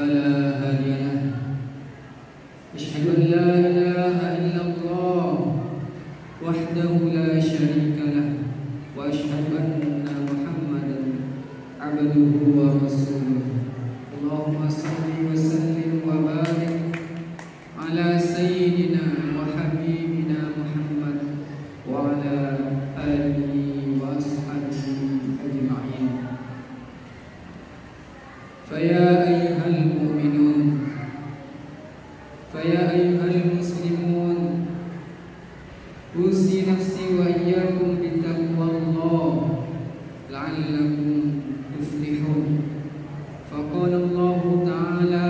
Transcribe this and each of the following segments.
فلا هادي له أشهد أن لا إله إلا الله وحده لا شريك له وأشهد أن محمدا عبده ورسوله اللهم صل وسلم وبارك على سيدنا وحبيبنا محمد وعلى آله وأصحابه أجمعين. فيا أيها المؤمنون فيا أيها المسلمون أوصي نفسي وإياكم بتقوى الله لعلكم تفلحون. فقال الله تعالى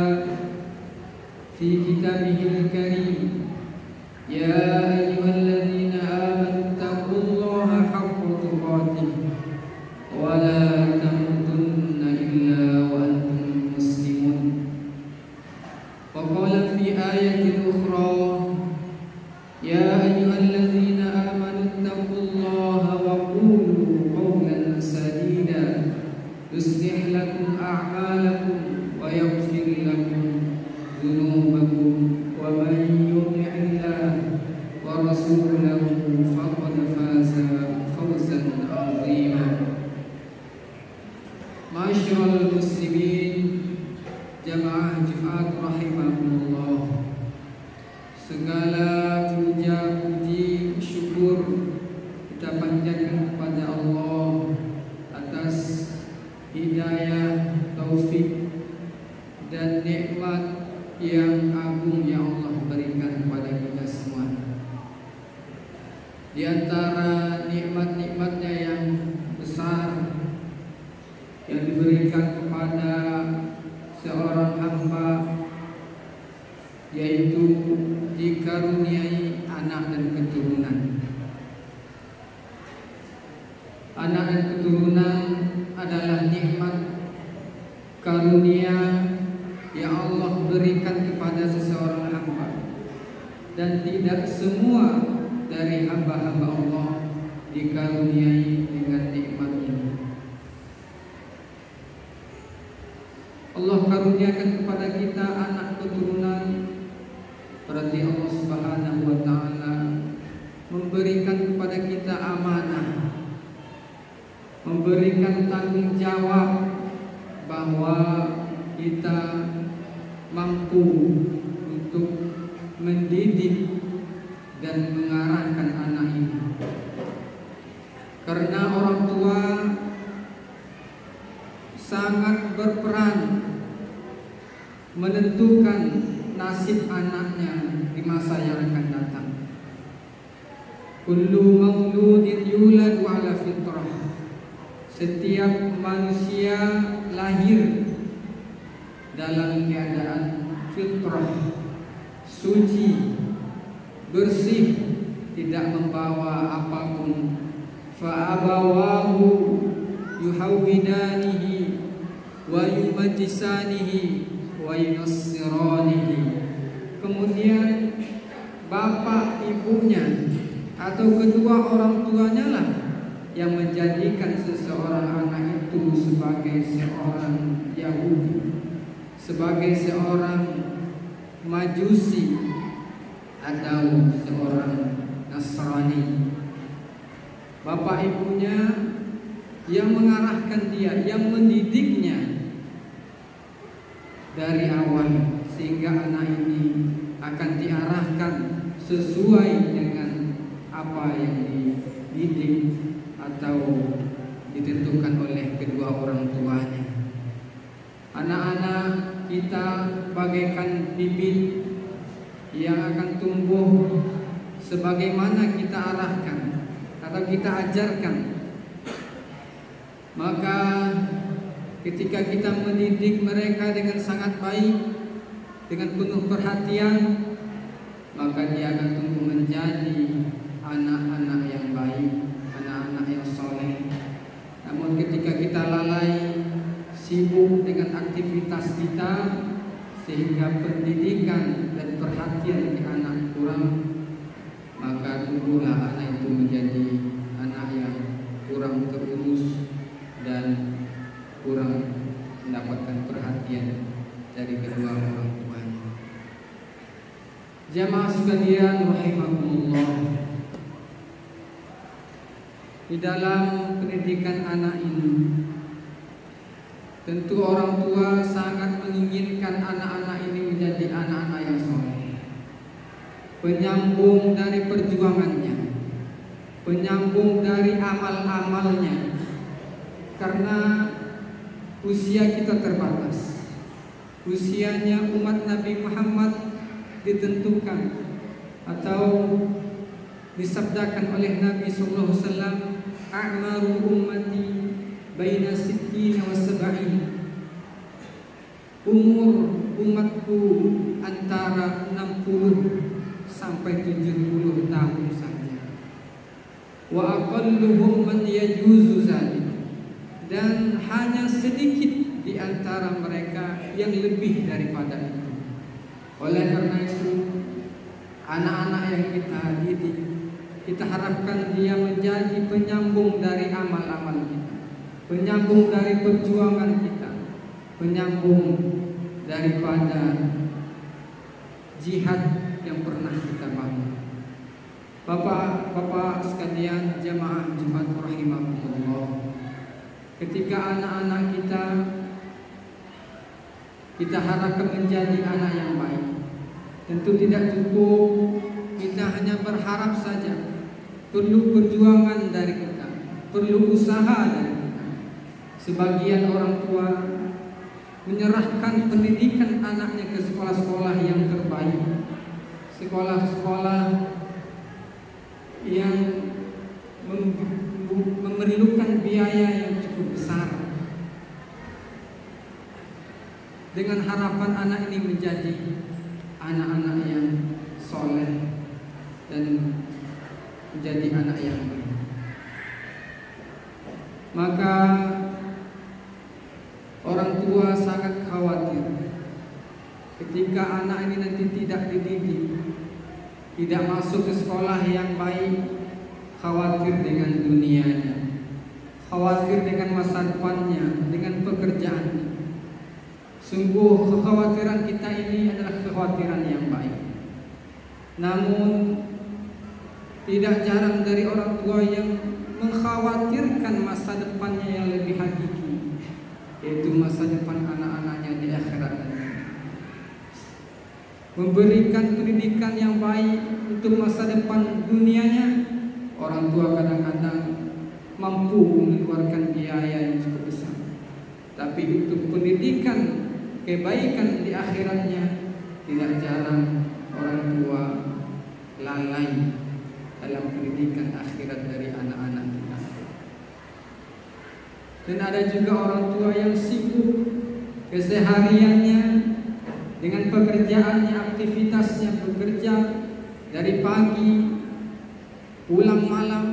في كتابه الكريم يا أيها الذين آمنوا اتقوا الله حق تقاته ولا تموتن إلا وأنتم مسلمون. وقال في آية أخرى يا أيها الذين آمنوا اتقوا الله وقولوا قولا سديدا يصلح لكم أعمالكم ويغفر لكم ذنوبكم ومن يطع الله ورسوله فقد فاز فوزا عظيما. Masyaallah muslimin jamaah Jumat rahimakumullah, segala puja puji syukur kita panjatkan kepada Allah atas hidayah, taufik dan nikmat yang agung yang Allah berikan kepada kita semua. Di antara nikmat-nikmatnya yang besar yang diberikan kepada seorang hamba yaitu dikaruniai anak dan keturunan. Anak dan keturunan adalah nikmat karunia yang Allah berikan kepada seseorang hamba, dan tidak semua dari hamba-hamba Allah dikaruniai dengan nikmat ini. Allah karuniakan kepada kita anak keturunan, berarti Allah Subhanahu wa taala memberikan kepada kita amanah, memberikan tanggung jawab bahwa kita mampu untuk mendidik dan mengarahkan anak ini. Karena orang tua sangat berperan menentukan nasib anaknya di masa yang akan datang. Kullu mauludin yuladu ala fitrah. Setiap manusia lahir dalam keadaan fitrah, suci, bersih, tidak membawa apapun. Fa'abawahu yuhawwidanihi wa yumajjisanihi wa yunassiranihi. Kemudian bapak ibunya atau kedua orang tuanya lah yang menjadikan seseorang anak itu sebagai seorang Yahudi, sebagai seorang Majusi atau seorang Nasrani. Bapak ibunya yang mengarahkan dia, yang mendidiknya dari awal, sehingga anak ini akan diarahkan sesuai dengan apa yang dididik atau ditentukan oleh kedua orang tuanya. Anak-anak kita bagaikan bibit yang akan tumbuh sebagaimana kita arahkan atau kita ajarkan. Maka ketika kita mendidik mereka dengan sangat baik, dengan penuh perhatian, maka dia akan tumbuh menjadi anak-anak yang baik, anak-anak yang soleh. Namun ketika kita lalai, sibuk dengan aktivitas kita, sehingga pendidikan dan perhatian ke anak kurang, maka tumbuhlah anak itu menjadi anak yang kurang terurus dan kurang mendapatkan perhatian dari Jamaah sekalian rahimakumullah, di dalam pendidikan anak ini tentu orang tua sangat menginginkan anak-anak ini menjadi anak-anak yang soleh, penyambung dari perjuangannya, penyambung dari amal-amalnya, karena usia kita terbatas. Usianya umat Nabi Muhammad ditentukan atau disabdakan oleh Nabi sallallahu alaihi wasallam, a'maru ummati baina sittina wa sab'in. Umur umatku antara 60 sampai 70 tahun saja. Wa aqalluhum man yajuzu zalik. Dan hanya sedikit di antara mereka yang lebih daripada itu. Oleh karena itu, anak-anak yang kita didik, kita harapkan dia menjadi penyambung dari amal-amal kita, penyambung dari perjuangan kita, penyambung daripada jihad yang pernah kita bangun. Bapak-bapak sekalian, jamaah Jumat rahimakumullah, ketika anak-anak kita harapkan menjadi anak yang baik, tentu tidak cukup kita hanya berharap saja. Perlu perjuangan dari kita, perlu usaha dari kita. Sebagian orang tua menyerahkan pendidikan anaknya ke sekolah-sekolah yang terbaik, sekolah-sekolah yang memerlukan biaya yang cukup besar, dengan harapan anak ini menjadi anak-anak yang soleh dan menjadi anak yang baik. Maka orang tua sangat khawatir ketika anak ini nanti tidak dididik, tidak masuk ke sekolah yang baik, khawatir dengan dunianya, khawatir dengan masa depannya, dengan pekerjaannya. Sungguh kekhawatiran kita ini adalah kekhawatiran yang baik. Namun tidak jarang dari orang tua yang mengkhawatirkan masa depannya yang lebih hakiki, yaitu masa depan anak-anaknya di akhirat nanti. Memberikan pendidikan yang baik untuk masa depan dunianya, orang tua kadang-kadang mampu mengeluarkan biaya yang cukup besar. Tapi untuk pendidikan kebaikan di akhiratnya, tidak jarang orang tua lalai dalam pendidikan akhirat dari anak-anak kita. Dan ada juga orang tua yang sibuk kesehariannya dengan pekerjaannya, aktivitasnya, bekerja dari pagi pulang malam,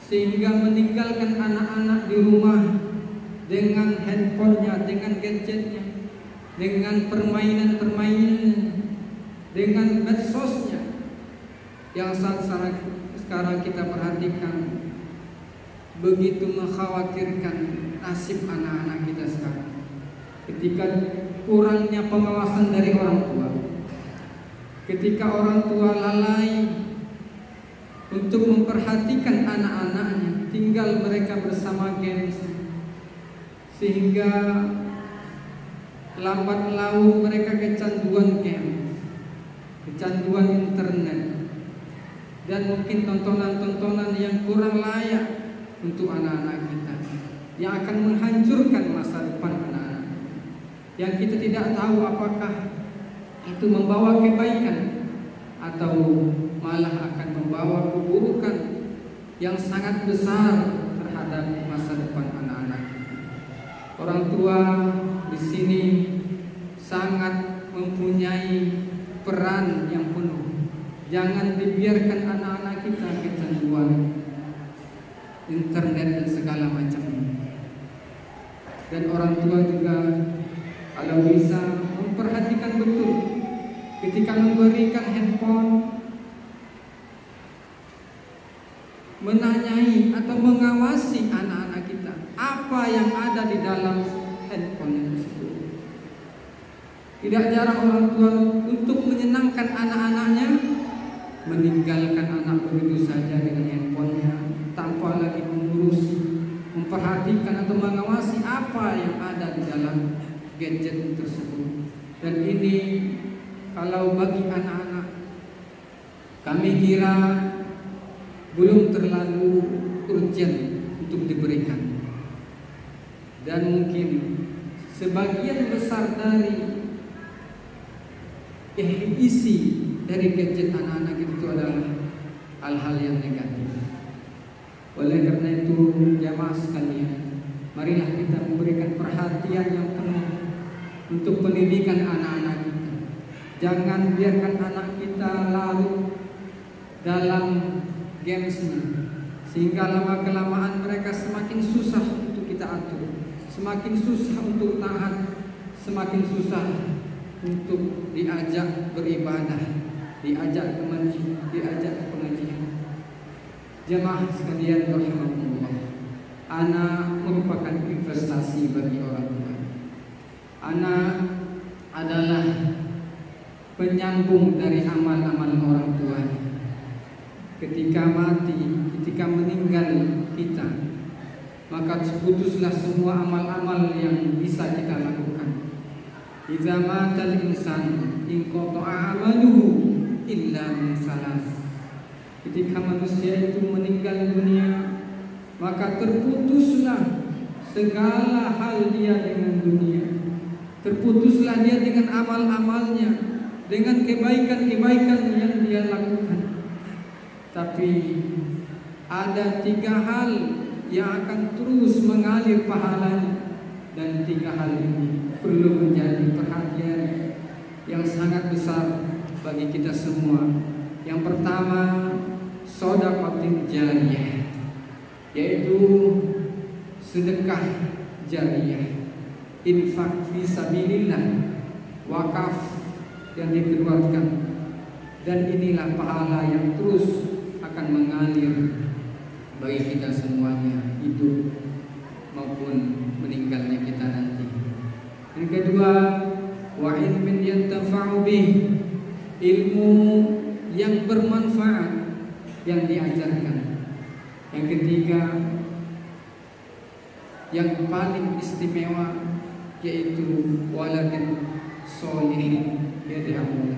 sehingga meninggalkan anak-anak di rumah dengan handphonenya, dengan gadgetnya, dengan permainan-permainannya, dengan medsosnya, yang sekarang kita perhatikan begitu mengkhawatirkan nasib anak-anak kita sekarang. Ketika kurangnya pengawasan dari orang tua, ketika orang tua lalai untuk memperhatikan anak-anaknya, tinggal mereka bersama games, sehingga lambat laun mereka kecanduan game, kecanduan internet, dan mungkin tontonan-tontonan yang kurang layak untuk anak-anak kita, yang akan menghancurkan masa depan anak-anak, yang kita tidak tahu apakah itu membawa kebaikan atau malah akan membawa keburukan yang sangat besar terhadap masa depan anak-anak kita. Orang tua di sini sangat mempunyai peran yang penuh. Jangan dibiarkan anak-anak kita kecanduan internet dan segala macamnya. Dan orang tua juga kalau bisa memperhatikan betul ketika memberikan handphone, menanyai atau mengawasi anak-anak kita apa yang ada di dalam handphone tersebut. Tidak jarang orang tua untuk menyenangkan anak-anaknya meninggalkan anak begitu saja dengan handphonenya tanpa lagi mengurusi, memperhatikan atau mengawasi apa yang ada di dalam gadget tersebut. Dan ini kalau bagi anak-anak kami kira belum terlalu urgent untuk diberikan. Dan mungkin sebagian besar dari isi dari gadget anak-anak itu adalah hal-hal yang negatif. Oleh karena itu, jamaah sekalian, marilah kita memberikan perhatian yang penuh untuk pendidikan anak-anak kita. Jangan biarkan anak kita larut dalam gamesnya, sehingga lama-kelamaan mereka semakin susah untuk kita atur, semakin susah untuk tahan, semakin susah untuk diajak beribadah, diajak ke masjid, diajak ke pengajian. Jemaah sekalian rahimakumullah, anak merupakan investasi bagi orang tua. Anak adalah penyambung dari amal-amal orang tuanya. Ketika mati, ketika meninggal kita, maka putuslah semua amal-amal yang bisa kita lakukan. Idza matal insan inqata'a amaluhu illa min salas. Ketika manusia itu meninggal dunia, maka terputuslah segala hal dia dengan dunia. Terputuslah dia dengan amal-amalnya, dengan kebaikan-kebaikan yang dia lakukan. Tapi ada 3 hal yang akan terus mengalir pahalanya, dan 3 hal ini perlu menjadi perhatian yang sangat besar bagi kita semua. Yang pertama, shadaqatin jariyah, yaitu sedekah jariyah, infak fi sabilillah, wakaf yang dikeluarkan. Dan inilah pahala yang terus akan mengalir bagi kita semuanya, hidup maupun meninggalnya kita nanti. Yang kedua, wa ilmin yantafa'u bih, ilmu yang bermanfaat yang diajarkan. Yang ketiga, yang paling istimewa, yaitu waladin sholihin yad'u,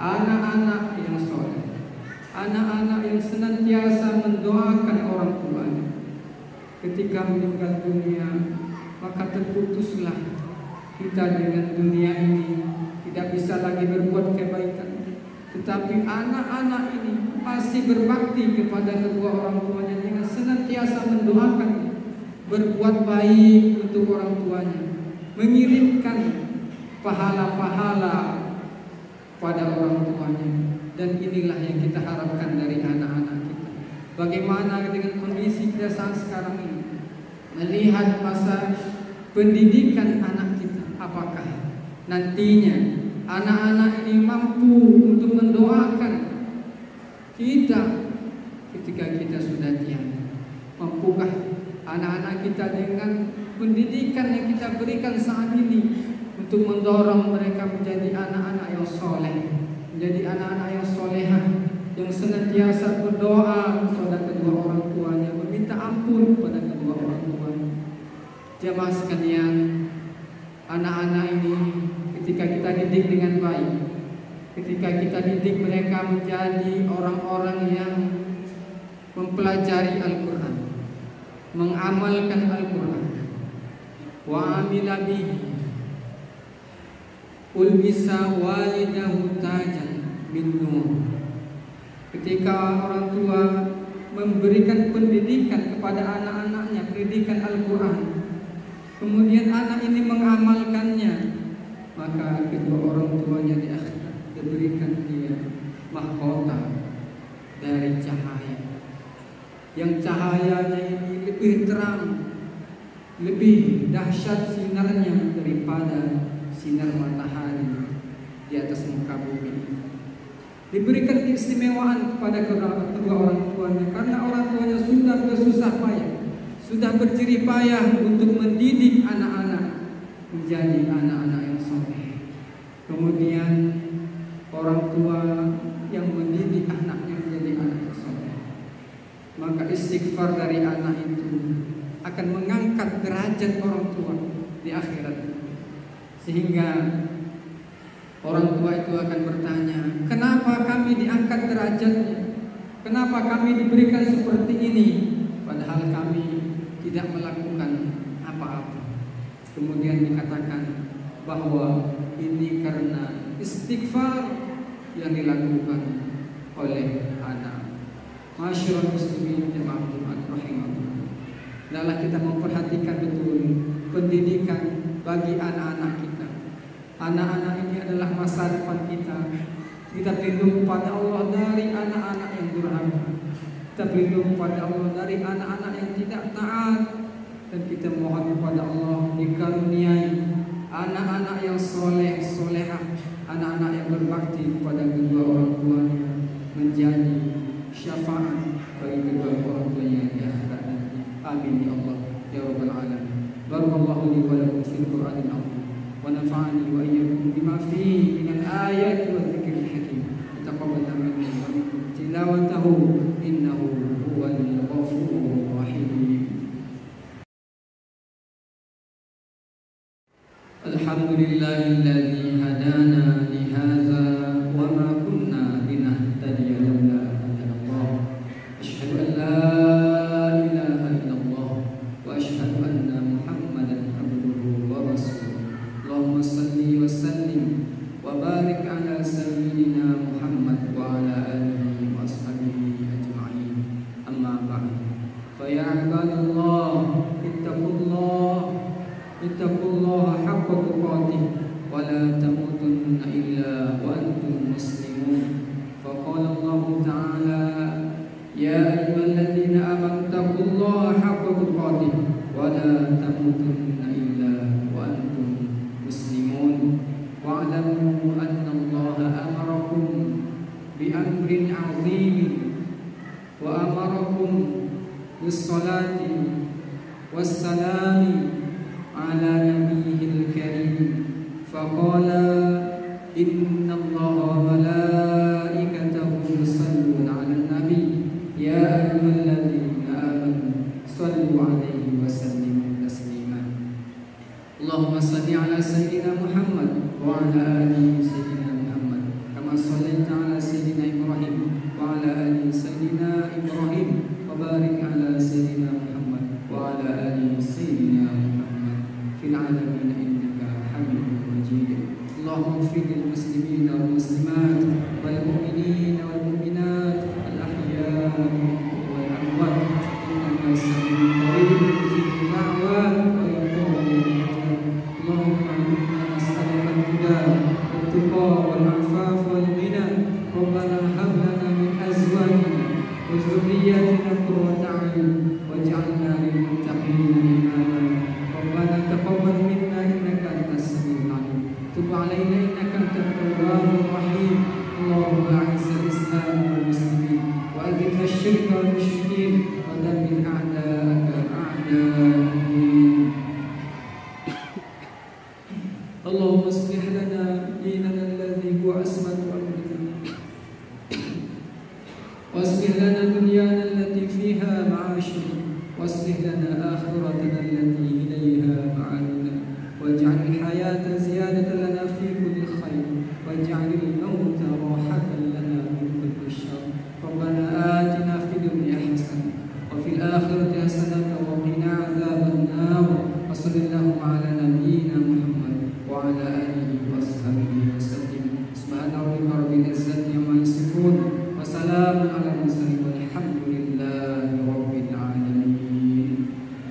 anak-anak yang soleh, anak-anak yang senantiasa mendoakan orang tuanya. Ketika meninggal dunia, maka terputuslah kita dengan dunia ini, tidak bisa lagi berbuat kebaikan. Tetapi anak-anak ini pasti berbakti kepada kedua orang tuanya dengan senantiasa mendoakan, berbuat baik untuk orang tuanya, mengirimkan pahala-pahala pada orang tuanya. Dan inilah yang kita harapkan dari anak-anak kita. Bagaimana dengan kondisi kita saat sekarang ini, melihat masa pendidikan anak kita, apakah nantinya anak-anak ini mampu untuk mendoakan kita ketika kita sudah tiada? Mampukah anak-anak kita dengan pendidikan yang kita berikan saat ini untuk mendorong mereka menjadi anak-anak yang soleh, menjadi anak-anak yang solehah, yang senantiasa berdoa kepada kedua orang tuanya, meminta ampun kepada kedua orang tuanya. Jemaah sekalian, anak-anak ini ketika kita didik dengan baik, ketika kita didik mereka menjadi orang-orang yang mempelajari Al-Quran, mengamalkan Al-Quran, wa amila bihi, ulbisa walidahu tajan min nur. Ketika orang tua memberikan pendidikan kepada anak-anaknya, pendidikan Al-Quran, kemudian anak ini mengamalkannya, maka kedua orang tuanya di akhirat diberikan dia mahkota dari cahaya, yang cahayanya ini lebih terang, lebih dahsyat sinarnya daripada sinar matahari di atas muka bumi. Diberikan keistimewaan kepada kedua orang tuanya, karena orang tuanya sudah bersusah payah, sudah berjerih payah untuk mendidik anak-anak menjadi anak-anak yang soleh. Sehingga orang tua itu akan bertanya, kenapa kami diangkat derajatnya? Kenapa kami diberikan seperti ini? Padahal kami tidak melakukan apa-apa. Kemudian dikatakan bahwa ini karena istighfar yang dilakukan oleh anak. Masyaallah muslimin jemaah Jumat rahimahullah. Hendaklah kita memperhatikan betul pendidikan bagi anak-anak kita. Anak-anak ini adalah masa depan kita. Kita berlindung kepada Allah dari anak-anak yang durhaka. Kita berlindung kepada Allah dari anak-anak yang tidak taat. Dan kita mohon kepada Allah dikaruniai anak-anak yang soleh, solehah, anak-anak yang berbakti kepada kedua orang tuanya, menjadi syafaat bagi kedua orang tuanya di akhirat nanti. Amin ya Allah ya rabbal alamin. Barakallahu li wa lakum fil Qur'anil azim wa nafa'ani wa iyyakum bima fihi min al-ayati wa dzikril hakim. Taqabbal minni wa minkum tilawatahu innahu huwal ghafurur rahim. Alhamdulillahilladzi hadana li hadza wa ma kunna linahtadiya laula an hadana. Asyhadu an la ilaha illallah wa asyhadu anna Muhammadan abduhu wa rasuluh. Allahumma shalli wa sallim wa barik ala sayyidina Muhammad wa ala alihi wa ashabihi ajma'in. Amma ba'd. Fa ya ibadallah ittaqullaha haqqa tuqatih wa la tamutunna illa wa antum muslimun. Faqala Allah ta'ala ya ayyuhalladzina amanu taqullaha haqqa tuqatih wa la tamutunna illa wa antum muslimun. Wa'lamu anna Allah amarakum bi amrin 'azim wa amarakum bis-salati was-salami على نبيه الكريم فقال إن الله وملائكته يصلون على النبي يا أيها الذين آمنوا صلوا عليه وسلموا تسليما. اللهم صل على سيدنا محمد وعلى آل سيدنا محمد كما صليت على سيدنا إبراهيم وعلى آل سيدنا إبراهيم وبارك على سيدنا محمد وعلى آل سيدنا محمد في العالمين إنك حميد مجيد. اللهم اغفر للمسلمين والمسلمات والمؤمنين والمؤمنات الأحياء والأموات إنك سميع قريب مجيب الدعوات ويقوم بالإجابة. اللهم إنا نسألك الهدى والتقى والعفاف والغنى. ربنا هب لنا من أزواجنا وذرياتنا قرة أعين واجعلنا للمتقين إماما. ربنا تقبل منا إنك أنت السميع العليم. تب علينا إنك أنت التواب الرحيم. اللهم أعز الإسلام والمسلمين وأذل الشرك والمشركين ودمر أعداءك أعداء الدين. اللهم اصلح لنا ديننا الذي هو عصمة أمرنا واصلح لنا دنيانا التي فيها معاشنا واصلح لنا آخرتنا التي إليها معادنا واجعل الحياة زيادة لنا في كل خير واجعل الموت راحة لنا من كل شر. ربنا آتنا في الدنيا حسنة وفي الآخرة حسنة وقنا عذاب النار. وصلى اللهم على نبينا محمد وعلى آله وصحبه وسلم. سبحان ربك رب العزة عما يصفون وسلام على المرسلين والحمد لله رب العالمين.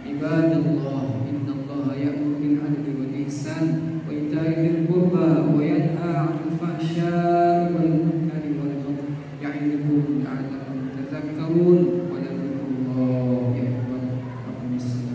عباد الله إن الله يأمر بالعدل والإحسان وإيتاء ذي القربى وينهى عن الفحشاء والمنكر والبغي يعظكم لعلكم تذكرون.